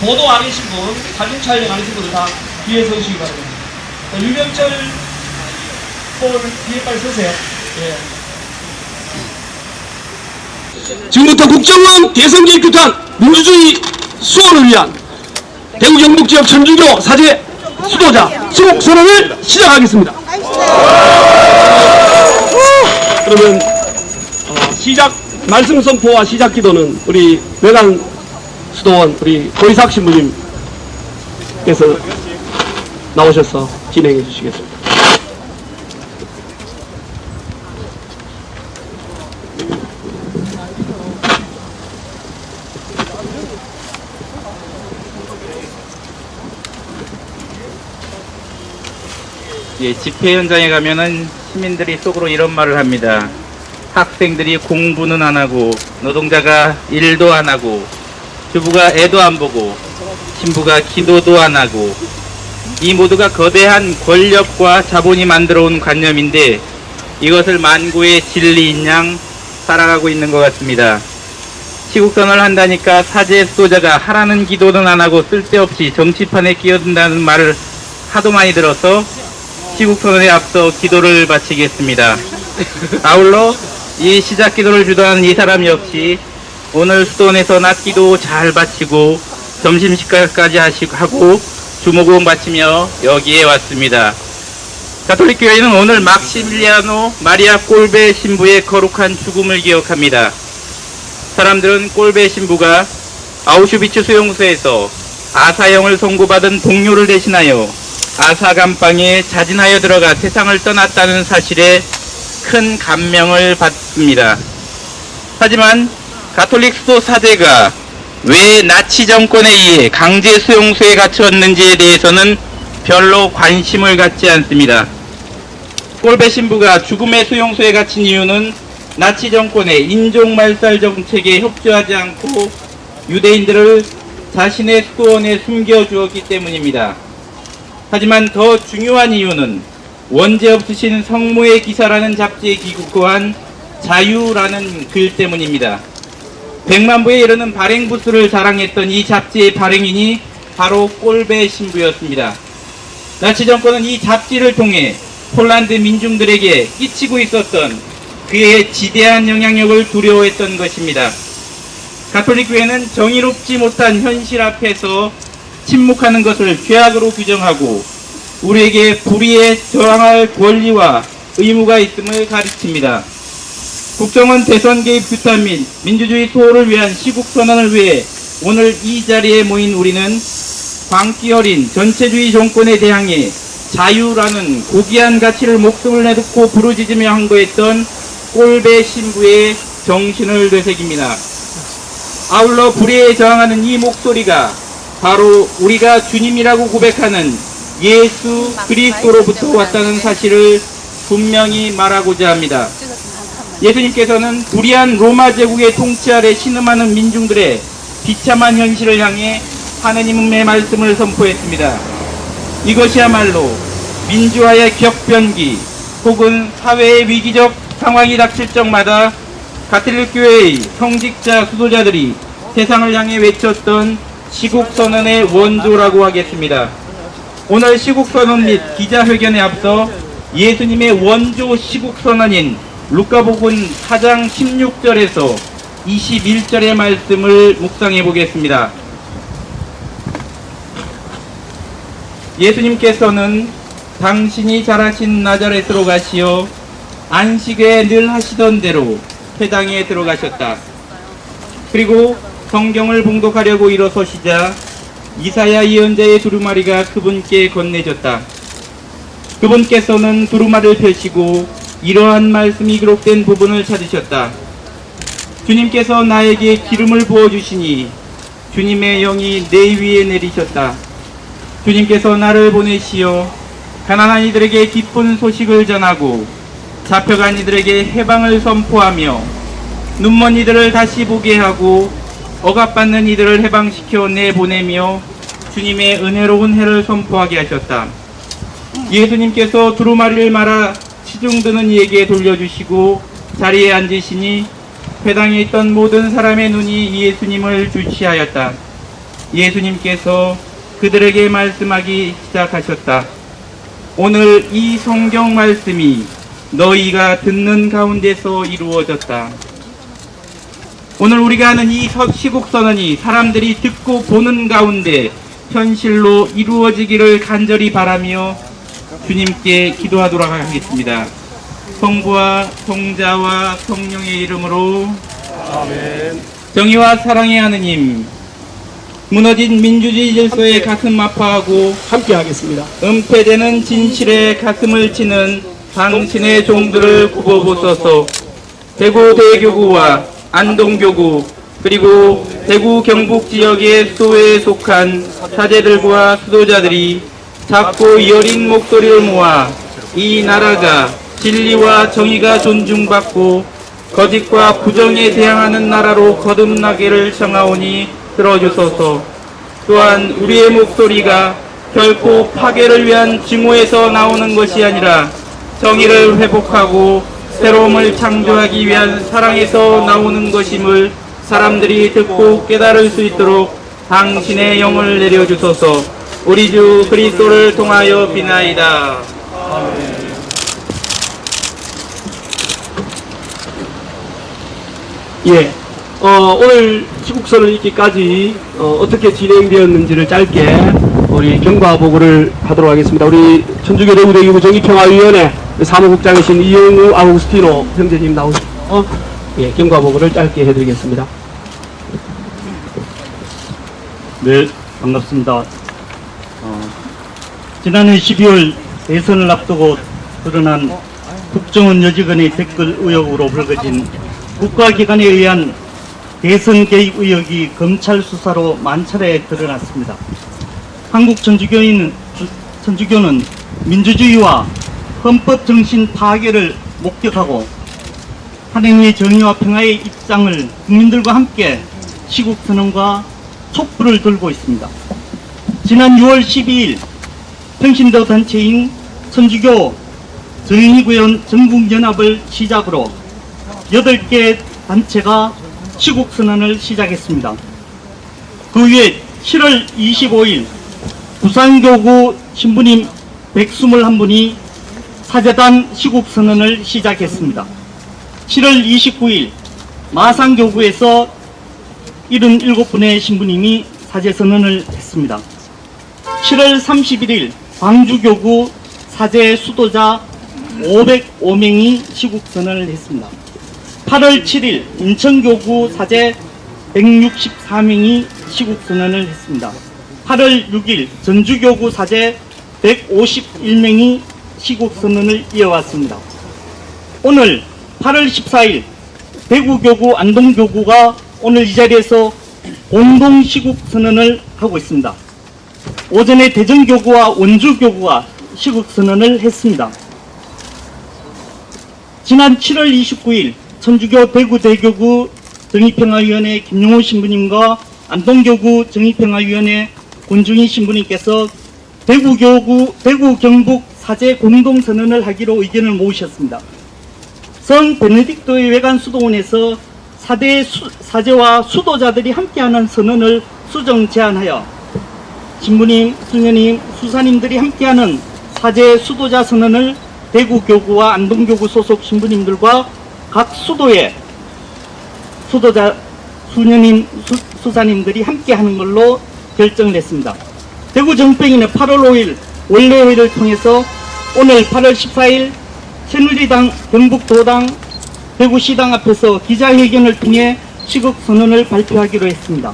보도 안 하신 분, 사진 촬영 안 하신 분들 다 뒤에 서주시기 바랍니다. 유명철 볼 뒤에 빨리 서세요. 예. 지금부터 국정원 대선개입 규탄 민주주의 수호를 위한 대구 경북지역 천주교 사제 수도자 수록선언을 시작하겠습니다. 그러면 시작 말씀 선포와 시작 기도는 우리 외관 수도원 우리 고이삭 신부님께서 나오셔서 진행해 주시겠습니다. 예, 집회 현장에 가면은 시민들이 속으로 이런 말을 합니다. 학생들이 공부는 안 하고, 노동자가 일도 안 하고, 주부가 애도 안 보고, 신부가 기도도 안 하고, 이 모두가 거대한 권력과 자본이 만들어 온 관념인데 이것을 만고의 진리인 양 살아가고 있는 것 같습니다. 시국선언을 한다니까 사제 수도자가 하라는 기도는 안 하고 쓸데없이 정치판에 끼어든다는 말을 하도 많이 들어서 시국선언에 앞서 기도를 바치겠습니다. 아울러 이 시작 기도를 주도하는 이 사람 역시 오늘 수도원에서 낮기도 잘 바치고 점심식사까지 하고 주목은 바치며 여기에 왔습니다. 가톨릭 교회는 오늘 막시밀리아노 마리아 꼴베 신부의 거룩한 죽음을 기억합니다. 사람들은 꼴베 신부가 아우슈비츠 수용소에서 아사형을 선고받은 동료를 대신하여 아사감방에 자진하여 들어가 세상을 떠났다는 사실에 큰 감명을 받습니다. 하지만 가톨릭 수도 사제가 왜 나치 정권에 의해 강제 수용소에 갇혔는지에 대해서는 별로 관심을 갖지 않습니다. 꼴베 신부가 죽음의 수용소에 갇힌 이유는 나치 정권의 인종말살 정책에 협조하지 않고 유대인들을 자신의 수도원에 숨겨주었기 때문입니다. 하지만 더 중요한 이유는 원죄 없으신 성모의 기사라는 잡지에 기고한 자유라는 글 때문입니다. 100만 부에 이르는 발행 부수를 자랑했던 이 잡지의 발행인이 바로 꼴베 신부였습니다. 나치 정권은 이 잡지를 통해 폴란드 민중들에게 끼치고 있었던 그의 지대한 영향력을 두려워했던 것입니다. 가톨릭 교회는 정의롭지 못한 현실 앞에서 침묵하는 것을 죄악으로 규정하고 우리에게 불의에 저항할 권리와 의무가 있음을 가르칩니다. 국정원 대선 개입 규탄 및 민주주의 수호를 위한 시국선언을 위해 오늘 이 자리에 모인 우리는 광기 어린 전체주의 정권에 대항해 자유라는 고귀한 가치를 목숨을 내놓고 부르짖으며 항거했던 꼴베 신부의 정신을 되새깁니다. 아울러 불의에 저항하는 이 목소리가 바로 우리가 주님이라고 고백하는 예수 그리스도로부터 왔다는 사실을 분명히 말하고자 합니다. 예수님께서는 불의한 로마 제국의 통치 아래 신음하는 민중들의 비참한 현실을 향해 하느님의 말씀을 선포했습니다. 이것이야말로 민주화의 격변기 혹은 사회의 위기적 상황이 닥칠 적마다 가톨릭 교회의 성직자 수도자들이 세상을 향해 외쳤던 시국선언의 원조라고 하겠습니다. 오늘 시국선언 및 기자회견에 앞서 예수님의 원조 시국선언인 루카복음 4장 16절에서 21절의 말씀을 묵상해 보겠습니다. 예수님께서는 당신이 잘하신 나자렛으로 가시어 안식에 늘 하시던 대로 회당에 들어가셨다. 그리고 성경을 봉독하려고 일어서시자 이사야 예언자의 두루마리가 그분께 건네졌다. 그분께서는 두루마리를 펴시고 이러한 말씀이 기록된 부분을 찾으셨다. 주님께서 나에게 기름을 부어주시니 주님의 영이 내 위에 내리셨다. 주님께서 나를 보내시어 가난한 이들에게 기쁜 소식을 전하고 잡혀간 이들에게 해방을 선포하며 눈먼 이들을 다시 보게 하고 억압받는 이들을 해방시켜 내보내며 주님의 은혜로운 해를 선포하게 하셨다. 예수님께서 두루마리를 말아 시중드는 이에게 돌려주시고 자리에 앉으시니 회당에 있던 모든 사람의 눈이 예수님을 주시하였다. 예수님께서 그들에게 말씀하기 시작하셨다. 오늘 이 성경 말씀이 너희가 듣는 가운데서 이루어졌다. 오늘 우리가 하는 이 시국선언이 사람들이 듣고 보는 가운데 현실로 이루어지기를 간절히 바라며 주님께 기도하도록 하겠습니다. 성부와 성자와 성령의 이름으로 아멘. 정의와 사랑의 하느님, 무너진 민주주의 질서에 가슴 아파하고 함께 하겠습니다. 은폐되는 진실에 가슴을 치는 당신의 종들을 굽어보소서. 대구 대교구와 안동교구 그리고 대구 경북 지역의 수도에 속한 사제들과 수도자들이 작고 여린 목소리를 모아 이 나라가 진리와 정의가 존중받고 거짓과 부정에 대항하는 나라로 거듭나기를 청하오니 들어주소서. 또한 우리의 목소리가 결코 파괴를 위한 증오에서 나오는 것이 아니라 정의를 회복하고 새로움을 창조하기 위한 사랑에서 나오는 것임을 사람들이 듣고 깨달을 수 있도록 당신의 영을 내려주소서. 우리 주 그리스도를 통하여 비나이다. 예. 오늘 시국선을 읽기까지 어떻게 진행되었는지를 짧게 우리 경과보고를 하도록 하겠습니다. 우리 천주교 대구대교구 정의평화위원회 사무국장이신 이영우 아우구스티노 형제님 나오셔서 예, 경과보고를 짧게 해드리겠습니다. 네, 반갑습니다. 지난해 12월 대선을 앞두고 드러난 국정원 여직원의 댓글 의혹으로 불거진 국가기관에 의한 대선 개입 의혹이 검찰 수사로 만차례 드러났습니다. 한국 천주교는 민주주의와 헌법 정신 파괴를 목격하고 한행의 정의와 평화의 입장을 국민들과 함께 시국선언과 촛불을 들고 있습니다. 지난 6월 12일 평신도 단체인 천주교 정의구현 전국연합을 시작으로 8개 단체가 시국선언을 시작했습니다. 그 후에 7월 25일 부산교구 신부님 121분이 사제단 시국선언을 시작했습니다. 7월 29일 마산교구에서 77분의 신부님이 사제선언을 했습니다. 7월 31일 광주교구 사제 수도자 505명이 시국선언을 했습니다. 8월 7일 인천교구 사제 164명이 시국선언을 했습니다. 8월 6일 전주교구 사제 151명이 시국선언을 이어왔습니다. 오늘 8월 14일 대구교구 안동교구가 오늘 이 자리에서 공동 시국선언을 하고 있습니다. 오전에 대전교구와 원주교구가 시국선언을 했습니다. 지난 7월 29일 천주교 대구대교구 정의평화위원회 김용호 신부님과 안동교구 정의평화위원회 권중희 신부님께서 대구 경북 사제 공동선언을 하기로 의견을 모으셨습니다. 성 베네딕토의 외관 수도원에서 사제와 수도자들이 함께하는 선언을 수정 제안하여 신부님, 수녀님, 수사님들이 함께하는 사제 수도자 선언을 대구교구와 안동교구 소속 신부님들과 각 수도의 수도자, 수녀님, 수사님들이 함께하는 걸로 결정을 했습니다. 대구정평위는 8월 5일 원래회의를 통해서 오늘 8월 14일 새누리당, 경북도당, 대구시당 앞에서 기자회견을 통해 시국선언을 발표하기로 했습니다.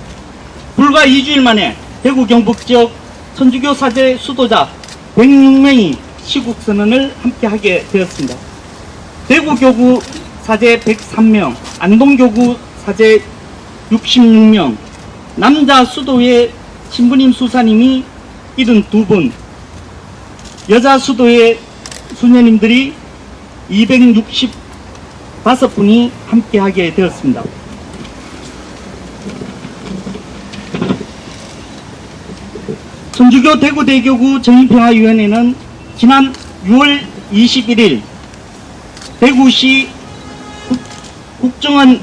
불과 2주일 만에 대구 경북 지역 천주교 사제 수도자 106명이 시국선언을 함께하게 되었습니다. 대구교구 사제 103명, 안동교구 사제 66명, 남자 수도의 신부님 수사님이 72분, 여자 수도의 수녀님들이 265분이 함께하게 되었습니다. 천주교 대구대교구 정의평화위원회는 지난 6월 21일 대구시 국정원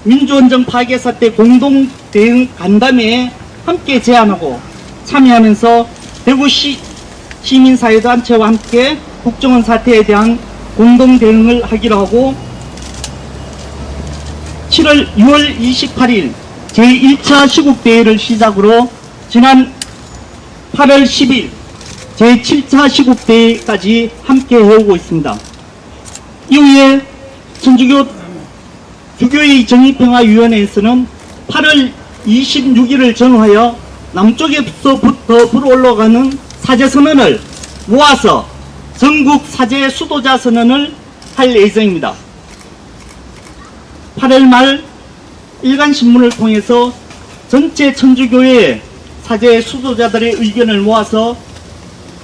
민주원정 파괴 사태 공동대응 간담회에 함께 제안하고 참여하면서 대구시 시민사회단체와 함께 국정원 사태에 대한 공동 대응을 하기로 하고 6월 28일 제1차 시국대회를 시작으로 지난 8월 10일 제7차 시국대회까지 함께 해오고 있습니다. 이후에 천주교 주교회 정의평화위원회에서는 8월 26일을 전후하여 남쪽에서부터 불어올라가는 사제선언을 모아서 전국 사제 수도자 선언을 할 예정입니다. 8월 말 일간신문을 통해서 전체 천주교회 사제 수도자들의 의견을 모아서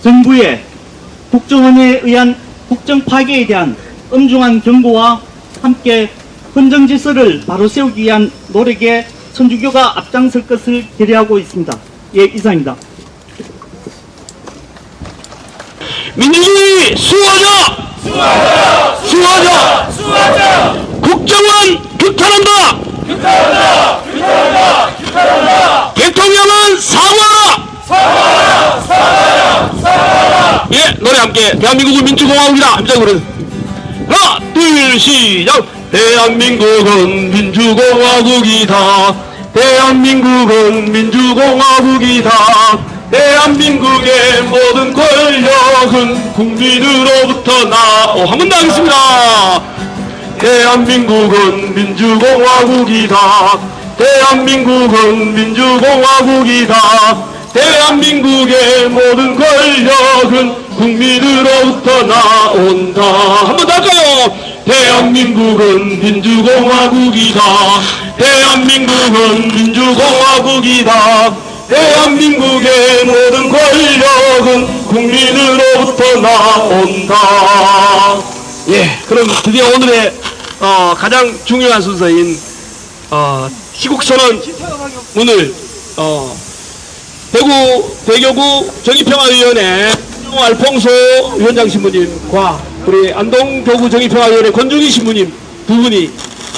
정부의 국정원에 의한 국정 파괴에 대한 엄중한 경고와 함께 헌정 질서를 바로 세우기 위한 노력에 천주교가 앞장설 것을 기대하고 있습니다. 예, 이상입니다. 민주주의 수호하자! 수호하자! 국정원 규탄한다! 대통령은 사과하라! 예, 노래 함께 대한민국은 민주공화국이다. 함장으로 하나, 둘, 시작! 대한민국은 민주공화국이다. 대한민국은 민주공화국이다. 대한민국의 모든 권력은 국민으로부터 한 번 더 하겠습니다. 대한민국은 민주공화국이다. 대한민국은 민주공화국이다. 대한민국의 모든 권력은 국민으로부터 나온다. 한 번 더 할까요? 대한민국은 민주공화국이다. 대한민국은 민주공화국이다. 대한민국의 모든 권력은 국민으로부터 나온다. 예, 그럼 드디어 오늘의 가장 중요한 순서인 시국선언 문을 대구 대교구 정의평화위원회 알퐁소 위원장 신부님과 우리 안동교구 정의평화위원회 권중희 신부님 두 분이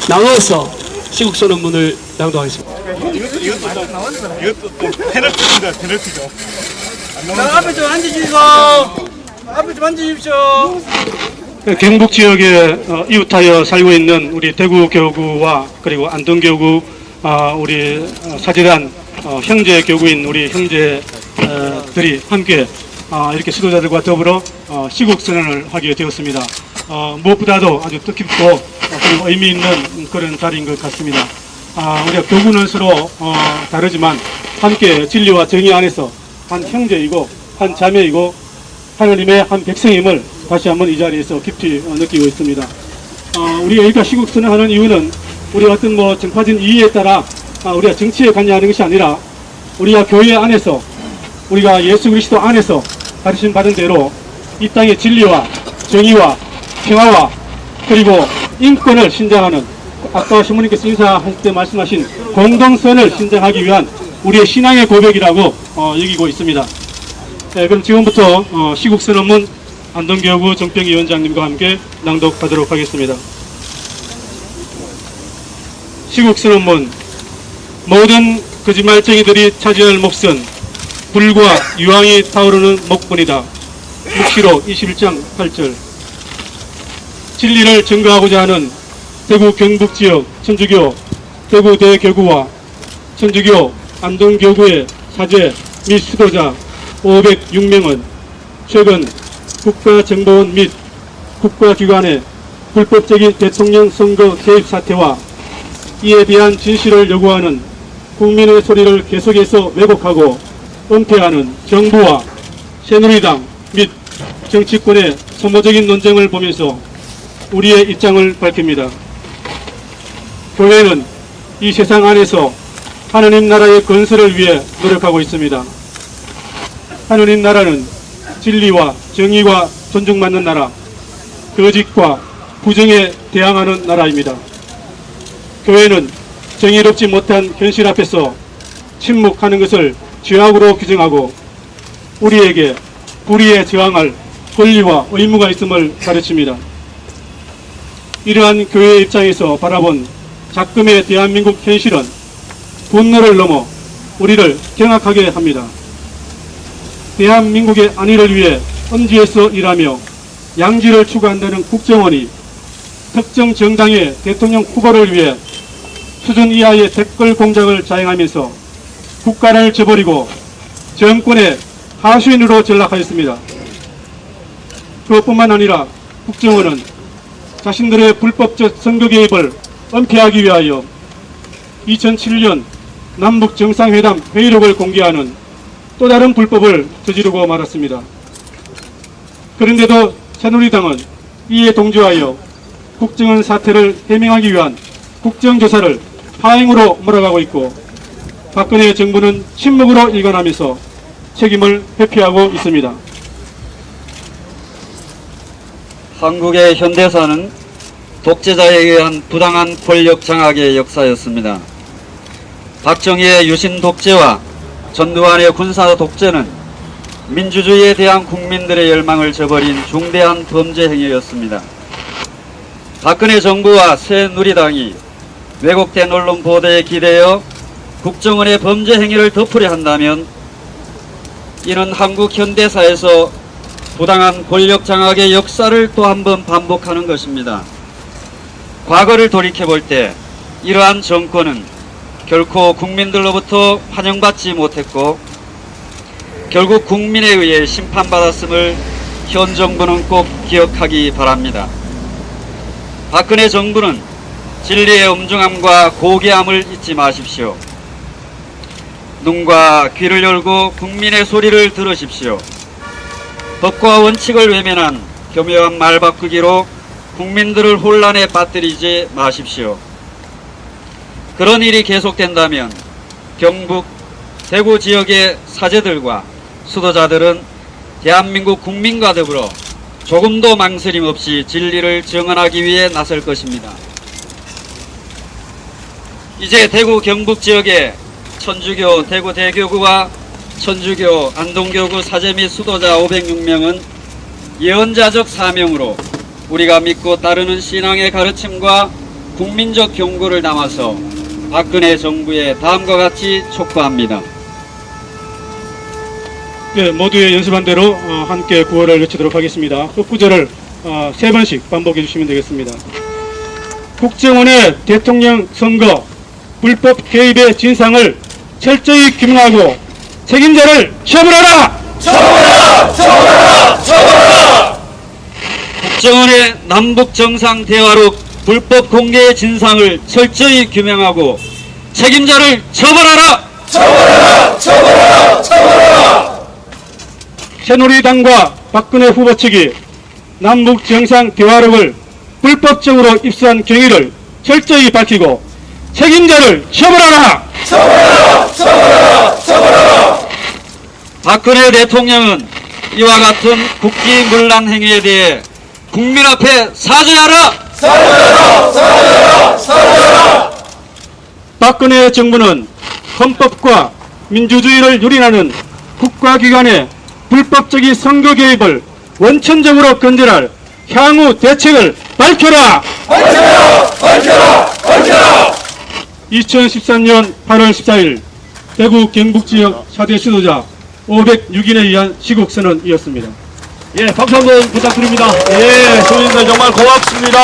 나눠서 시국선언 문을 낭독하겠습니다. 이것도 페널티입니다. 페널티죠. 앞에 좀 앉으시고 앞에 좀 앉으십시오. 경북 지역에 이웃하여 살고 있는 우리 대구 교구와 그리고 안동 교구 우리 사제단 형제 교구인 우리 형제들이 함께 이렇게 지도자들과 더불어 시국 선언을 하게 되었습니다. 무엇보다도 아주 뜻깊고 그리고 의미 있는 그런 자리인 것 같습니다. 우리가 교구는 서로 다르지만 함께 진리와 정의 안에서 한 형제이고 한 자매이고 하나님의 한 백성임을 다시 한번 이 자리에서 깊이 느끼고 있습니다. 우리가 여기가 시국 선언하는 이유는 우리 어떤 정파진 이의에 따라 우리가 정치에 관여하는 것이 아니라 우리가 교회 안에서 우리가 예수 그리스도 안에서 가르침 받은 대로 이 땅의 진리와 정의와 평화와 그리고 인권을 신장하는 아까 신부님께서 인사할 때 말씀하신 공동선을 신장하기 위한 우리의 신앙의 고백이라고 여기고 있습니다. 네, 그럼 지금부터 시국선언문 안동교구 정평위원장님과 함께 낭독하도록 하겠습니다. 시국선언문. 모든 거짓말쟁이들이 차지할 몫은 불과 유황이 타오르는 목뿐이다. 묵시록 21장 8절. 진리를 증거하고자 하는 대구 경북지역 천주교 대구 대교구와 천주교 안동교구의 사제 및 수도자 506명은 최근 국가정보원 및 국가기관의 불법적인 대통령 선거 개입 사태와 이에 대한 진실을 요구하는 국민의 소리를 계속해서 왜곡하고 은폐하는 정부와 새누리당 및 정치권의 소모적인 논쟁을 보면서 우리의 입장을 밝힙니다. 교회는 이 세상 안에서 하느님 나라의 건설을 위해 노력하고 있습니다. 하느님 나라는 진리와 정의와 존중받는 나라, 거짓과 부정에 대항하는 나라입니다. 교회는 정의롭지 못한 현실 앞에서 침묵하는 것을 죄악으로 규정하고 우리에게 불의에 저항할 권리와 의무가 있음을 가르칩니다. 이러한 교회의 입장에서 바라본 작금의 대한민국 현실은 분노를 넘어 우리를 경악하게 합니다. 대한민국의 안위를 위해 엄지에서 일하며 양지를 추구한다는 국정원이 특정 정당의 대통령 후보를 위해 수준 이하의 댓글 공작을 자행하면서 국가를 저버리고 정권의 하수인으로 전락하였습니다. 그것뿐만 아니라 국정원은 자신들의 불법적 선거 개입을 은폐하기 위하여 2007년 남북 정상회담 회의록을 공개하는 또 다른 불법을 저지르고 말았습니다. 그런데도 새누리당은 이에 동조하여 국정원 사태를 해명하기 위한 국정조사를 하행으로 몰아가고 있고 박근혜 정부는 침묵으로 일관하면서 책임을 회피하고 있습니다. 한국의 현대사는 독재자에 의한 부당한 권력 장악의 역사였습니다. 박정희의 유신 독재와 전두환의 군사 독재는 민주주의에 대한 국민들의 열망을 저버린 중대한 범죄 행위였습니다. 박근혜 정부와 새누리당이 왜곡된 언론 보도에 기대어 국정원의 범죄 행위를 덮으려 한다면 이는 한국 현대사에서 부당한 권력 장악의 역사를 또 한 번 반복하는 것입니다. 과거를 돌이켜볼 때 이러한 정권은 결코 국민들로부터 환영받지 못했고 결국 국민에 의해 심판받았음을 현 정부는 꼭 기억하기 바랍니다. 박근혜 정부는 진리의 엄중함과 고귀함을 잊지 마십시오. 눈과 귀를 열고 국민의 소리를 들으십시오. 법과 원칙을 외면한 교묘한 말 바꾸기로 국민들을 혼란에 빠뜨리지 마십시오. 그런 일이 계속된다면 경북, 대구 지역의 사제들과 수도자들은 대한민국 국민과 더불어 조금도 망설임 없이 진리를 증언하기 위해 나설 것입니다. 이제 대구 경북 지역의 천주교 대구 대교구와 천주교 안동교구 사제 및 수도자 506명은 예언자적 사명으로 우리가 믿고 따르는 신앙의 가르침과 국민적 경고를 담아서 박근혜 정부에 다음과 같이 촉구합니다. 네, 모두의 연습한 대로 함께 구호를 외치도록 하겠습니다. 흡구절을 3번씩 반복해 주시면 되겠습니다. 국정원의 대통령 선거 불법 개입의 진상을 철저히 규명하고 책임자를 처벌하라! 국정원의 남북 정상 대화록 불법 공개의 진상을 철저히 규명하고 책임자를 처벌하라! 새누리당과 박근혜 후보 측이 남북 정상 대화록을 불법적으로 입수한 경위를 철저히 밝히고 책임자를 처벌하라! 박근혜 대통령은 이와 같은 국기문란 행위에 대해 국민 앞에 사죄하라! 박근혜 정부는 헌법과 민주주의를 유린하는 국가기관의 불법적인 선거 개입을 원천적으로 근절할 향후 대책을 밝혀라! 2013년 8월 14일 대구 경북지역 4대 수도자 506인에 의한 시국선언이었습니다. 예, 박수 한번 부탁드립니다. 예, 소인들 정말 고맙습니다.